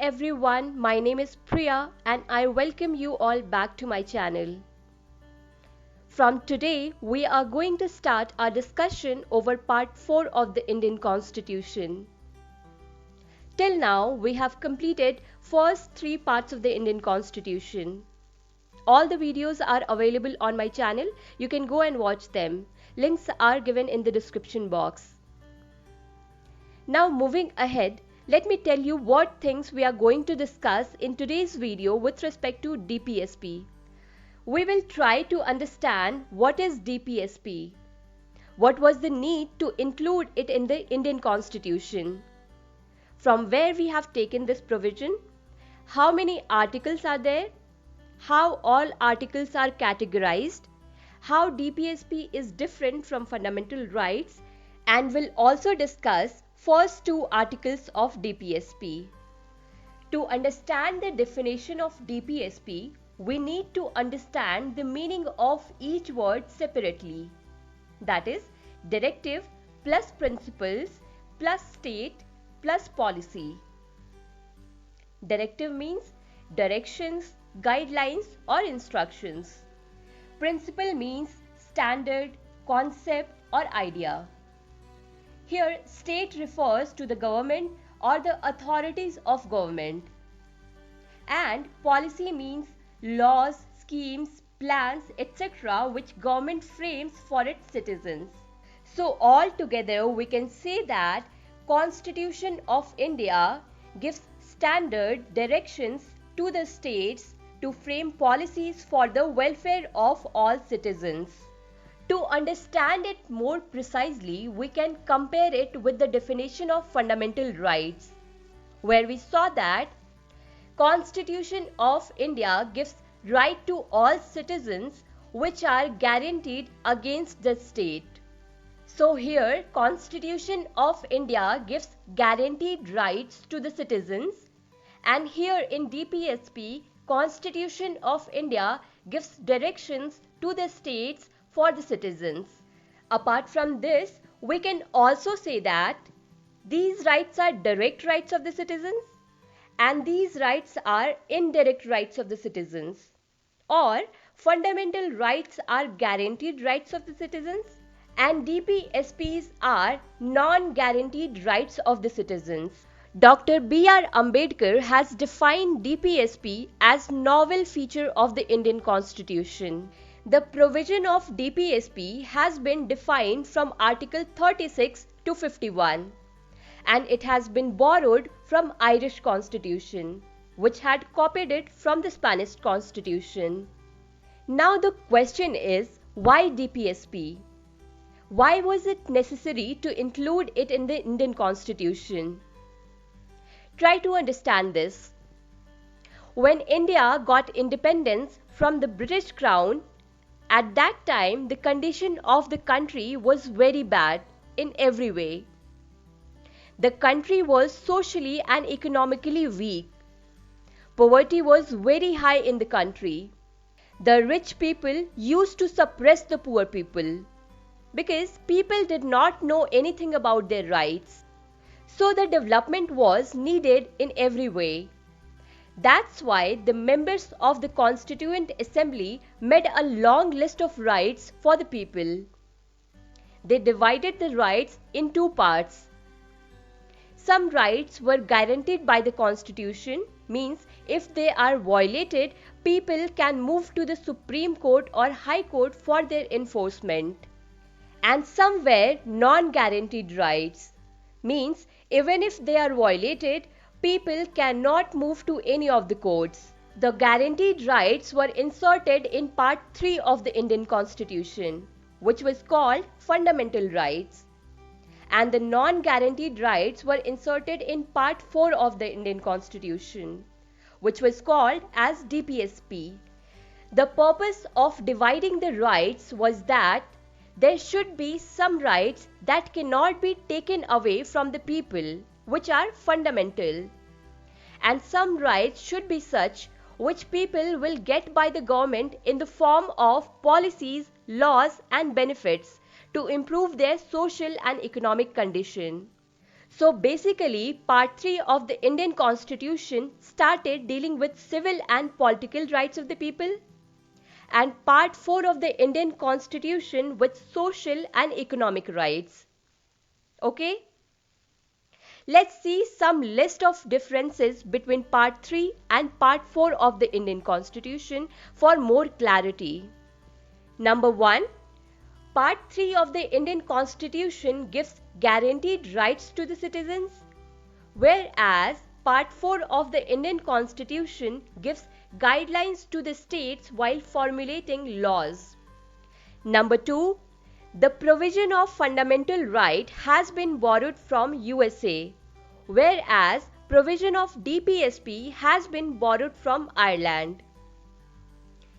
everyone, my name is Priya and I welcome you all back to my channel. From today, we are going to start our discussion over part 4 of the Indian Constitution. Till now, we have completed first 3 parts of the Indian Constitution. All the videos are available on my channel. You can go and watch them. Links are given in the description box. Now moving ahead, let me tell you what things we are going to discuss in today's video with respect to DPSP. We will try to understand what is DPSP, what was the need to include it in the Indian Constitution, from where we have taken this provision, how many articles are there, how all articles are categorized, how DPSP is different from fundamental rights, and will also discuss first 2 articles of DPSP. To understand the definition of DPSP, we need to understand the meaning of each word separately. That is, directive plus principles plus state plus policy. Directive means directions, guidelines or instructions. Principle means standard, concept or idea. Here, state refers to the government or the authorities of government. And policy means laws, schemes, plans, etc. which government frames for its citizens. So altogether, we can say that Constitution of India gives standard directions to the states to frame policies for the welfare of all citizens. To understand it more precisely, we can compare it with the definition of fundamental rights, where we saw that Constitution of India gives right to all citizens which are guaranteed against the state. So here, Constitution of India gives guaranteed rights to the citizens, and here in DPSP, Constitution of India gives directions to the states for the citizens. Apart from this, we can also say that these rights are direct rights of the citizens and these rights are indirect rights of the citizens, or fundamental rights are guaranteed rights of the citizens and DPSPs are non-guaranteed rights of the citizens. Dr. B.R. Ambedkar has defined DPSP as novel feature of the Indian Constitution. The provision of DPSP has been defined from Article 36 to 51 and it has been borrowed from Irish Constitution, which had copied it from the Spanish Constitution. Now the question is, why DPSP? Why was it necessary to include it in the Indian Constitution? Try to understand this. When India got independence from the British Crown, at that time the condition of the country was very bad in every way. The country was socially and economically weak. Poverty was very high in the country. The rich people used to suppress the poor people because people did not know anything about their rights. So the development was needed in every way. That's why the members of the Constituent Assembly made a long list of rights for the people. They divided the rights in 2 parts. Some rights were guaranteed by the Constitution, means if they are violated, people can move to the Supreme Court or High Court for their enforcement. And some were non-guaranteed rights, means even if they are violated, people cannot move to any of the courts. The guaranteed rights were inserted in Part 3 of the Indian Constitution, which was called Fundamental Rights. And the non-guaranteed rights were inserted in Part 4 of the Indian Constitution, which was called as DPSP. The purpose of dividing the rights was that there should be some rights that cannot be taken away from the people, which are fundamental. And some rights should be such which people will get by the government in the form of policies, laws and benefits to improve their social and economic condition. So basically, Part 3 of the Indian Constitution started dealing with civil and political rights of the people, and Part 4 of the Indian Constitution with social and economic rights. Okay? Let's see some list of differences between Part 3 and Part 4 of the Indian Constitution for more clarity. Number 1. Part 3 of the Indian Constitution gives guaranteed rights to the citizens, whereas Part 4 of the Indian Constitution gives guidelines to the states while formulating laws. Number 2. The provision of fundamental right has been borrowed from USA, whereas provision of DPSP has been borrowed from Ireland.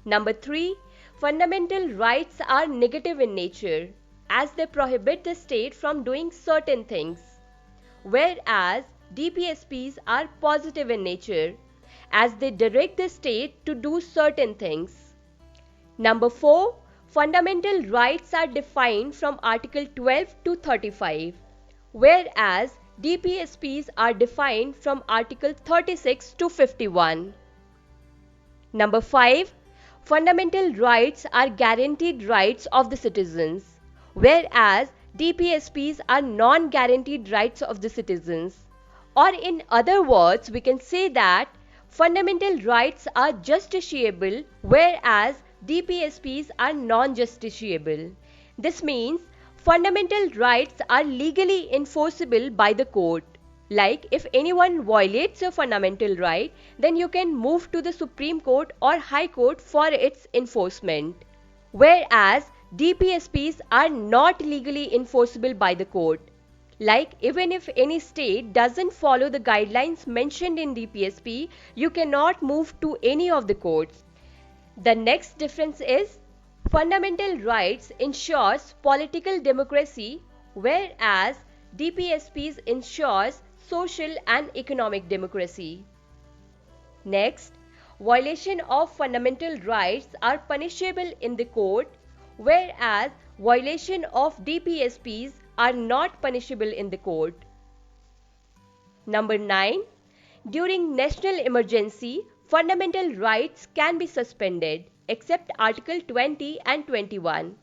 Number 3. Fundamental rights are negative in nature, as they prohibit the state from doing certain things, whereas DPSPs are positive in nature, as they direct the state to do certain things. Number 4. Fundamental rights are defined from Article 12 to 35, whereas DPSPs are defined from Article 36 to 51. Number 5. Fundamental rights are guaranteed rights of the citizens, whereas DPSPs are non-guaranteed rights of the citizens. Or in other words, we can say that fundamental rights are justiciable, whereas DPSPs are non-justiciable. This means fundamental rights are legally enforceable by the court. Like if anyone violates a fundamental right, then you can move to the Supreme Court or High Court for its enforcement. Whereas DPSPs are not legally enforceable by the court. Like even if any state doesn't follow the guidelines mentioned in DPSP, you cannot move to any of the courts. The next difference is fundamental rights ensures political democracy, whereas DPSPs ensures social and economic democracy. Next, violation of fundamental rights are punishable in the court, whereas violation of DPSPs are not punishable in the court. Number 9. During national emergency, fundamental rights can be suspended except Article 20 and 21,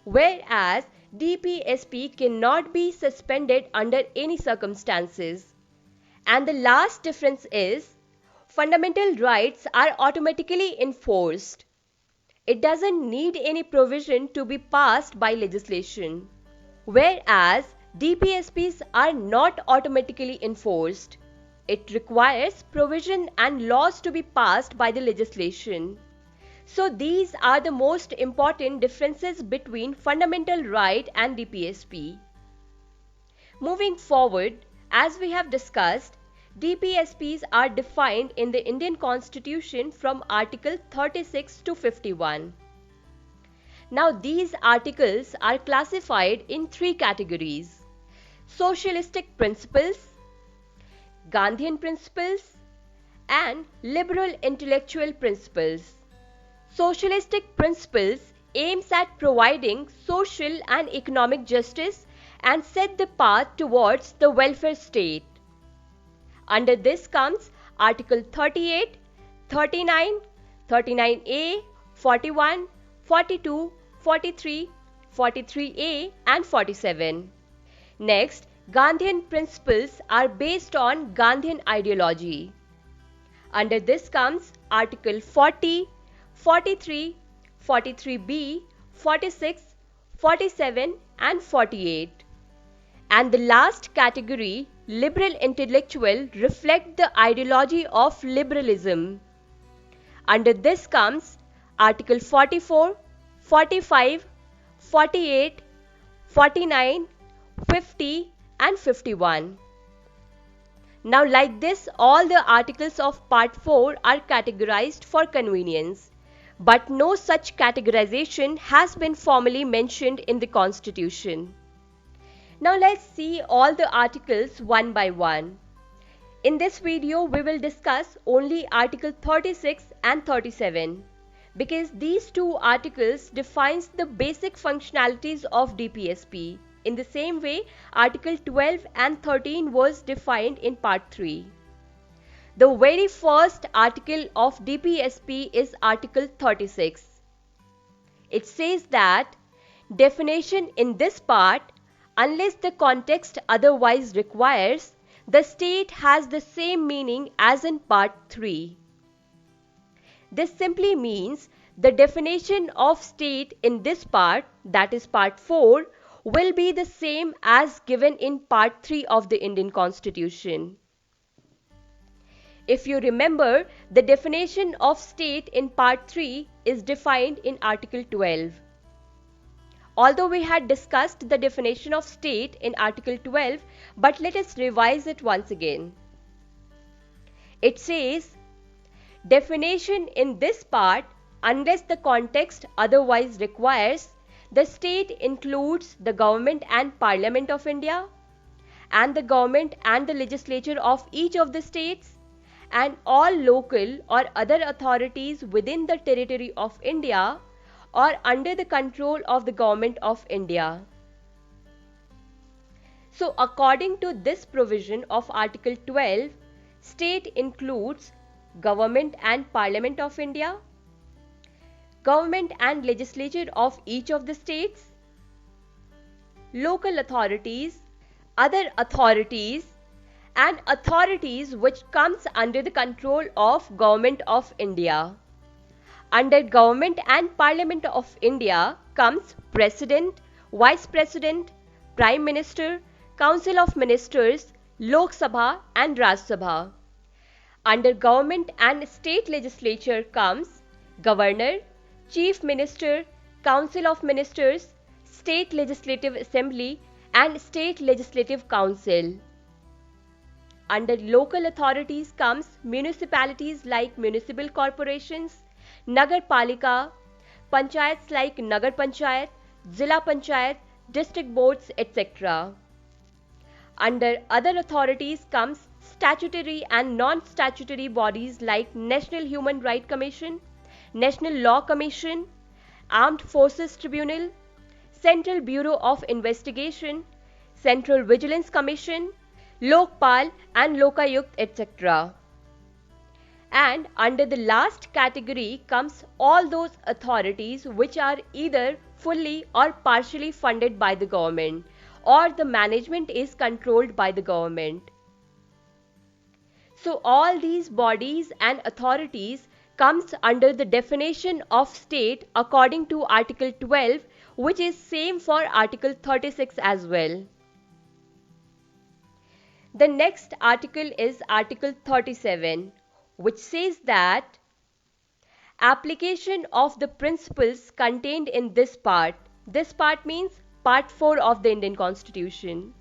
whereas DPSP cannot be suspended under any circumstances. And the last difference is fundamental rights are automatically enforced. It doesn't need any provision to be passed by legislation, whereas DPSPs are not automatically enforced. It requires provision and laws to be passed by the legislation. So these are the most important differences between fundamental right and DPSP. Moving forward, as we have discussed, DPSPs are defined in the Indian Constitution from Article 36 to 51. Now these articles are classified in three categories: Socialistic principles, Gandhian principles, and liberal intellectual principles. Socialistic principles aims at providing social and economic justice and set the path towards the welfare state. Under this comes Article 38, 39, 39A, 41, 42, 43, 43A and 47. Next, Gandhian principles are based on Gandhian ideology. Under this comes Article 40, 43, 43B, 46, 47 and 48. And the last category, liberal intellectual, reflect the ideology of liberalism. Under this comes Article 44, 45, 48, 49, 50 and 51. Now like this, all the articles of Part 4 are categorized for convenience, but no such categorization has been formally mentioned in the Constitution. Now let's see all the articles one by one. In this video, we will discuss only Article 36 and 37 because these two articles defines the basic functionalities of DPSP, In the same way, Article 12 and 13 was defined in Part 3. The very first article of DPSP is Article 36. It says that definition in this part, unless the context otherwise requires, the state has the same meaning as in Part 3. This simply means the definition of state in this part, that is Part 4, will be the same as given in Part 3 of the Indian Constitution. If you remember, the definition of state in Part 3 is defined in Article 12. Although we had discussed the definition of state in Article 12, but let us revise it once again. It says, definition in this part, unless the context otherwise requires, the state includes the government and Parliament of India, and the government and the legislature of each of the states, and all local or other authorities within the territory of India or under the control of the Government of India. So according to this provision of Article 12, state includes Government and Parliament of India, Government and legislature of each of the states, local authorities, other authorities, and authorities which comes under the control of Government of India. Under Government and Parliament of India comes President, Vice President, Prime Minister, Council of Ministers, Lok Sabha and Raj Sabha. Under Government and State Legislature comes Governor, Chief Minister, Council of Ministers, State Legislative Assembly and State Legislative Council. Under local authorities comes municipalities like municipal corporations, Nagar Palika, panchayats like Nagar Panchayat, Zilla Panchayat, district boards, etc. Under other authorities comes statutory and non-statutory bodies like National Human Rights Commission, National Law Commission, Armed Forces Tribunal, Central Bureau of Investigation, Central Vigilance Commission, Lokpal and Lokayukt, etc. And under the last category comes all those authorities which are either fully or partially funded by the government, or the management is controlled by the government. So all these bodies and authorities comes under the definition of state according to Article 12, which is same for Article 36 as well. The next article is Article 37, which says that application of the principles contained in this part means Part 4 of the Indian Constitution.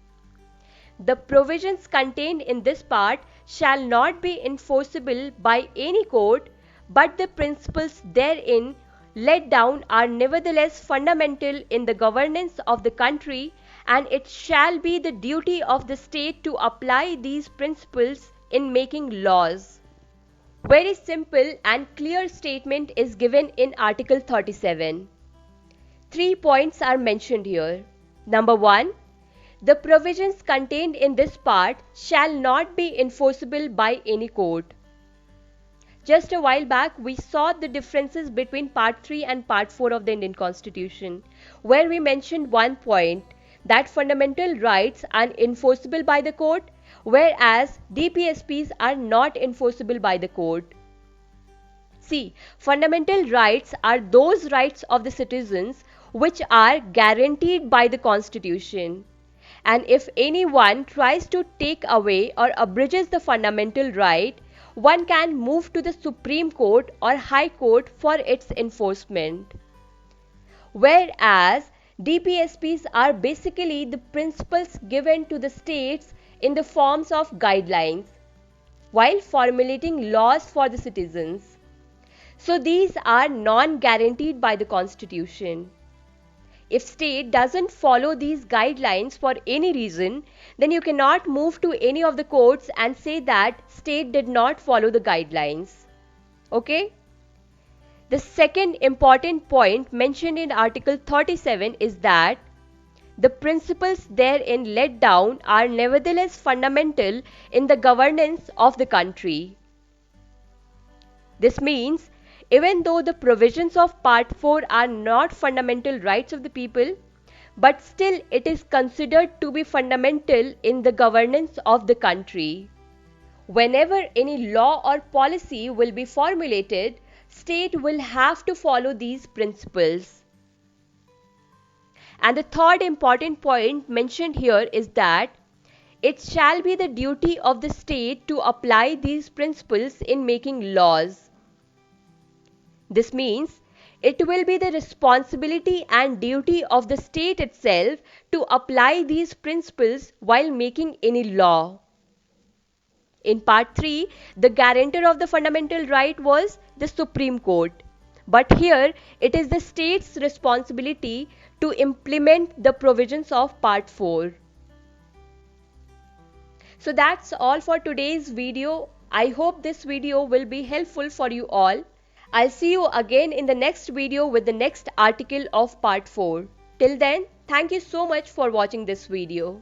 The provisions contained in this part shall not be enforceable by any court, but the principles therein laid down are nevertheless fundamental in the governance of the country, and it shall be the duty of the state to apply these principles in making laws. Very simple and clear statement is given in Article 37. 3 points are mentioned here. Number 1. The provisions contained in this part shall not be enforceable by any court. Just a while back, we saw the differences between Part 3 and Part 4 of the Indian Constitution, where we mentioned one point, that fundamental rights are enforceable by the court, whereas DPSPs are not enforceable by the court. See, fundamental rights are those rights of the citizens which are guaranteed by the Constitution. And if anyone tries to take away or abridges the fundamental right, one can move to the Supreme Court or High Court for its enforcement. Whereas DPSPs are basically the principles given to the states in the forms of guidelines while formulating laws for the citizens. So these are non-guaranteed by the Constitution. If state doesn't follow these guidelines for any reason, then you cannot move to any of the courts and say that state did not follow the guidelines. Okay? The second important point mentioned in Article 37 is that the principles therein laid down are nevertheless fundamental in the governance of the country. This means, even though the provisions of Part 4 are not fundamental rights of the people, but still it is considered to be fundamental in the governance of the country. Whenever any law or policy will be formulated, state will have to follow these principles. And the third important point mentioned here is that it shall be the duty of the state to apply these principles in making laws. This means it will be the responsibility and duty of the state itself to apply these principles while making any law. In Part 3, the guarantor of the fundamental right was the Supreme Court. But here, it is the state's responsibility to implement the provisions of Part 4. So that's all for today's video. I hope this video will be helpful for you all. I'll see you again in the next video with the next article of Part 4. Till then, thank you so much for watching this video.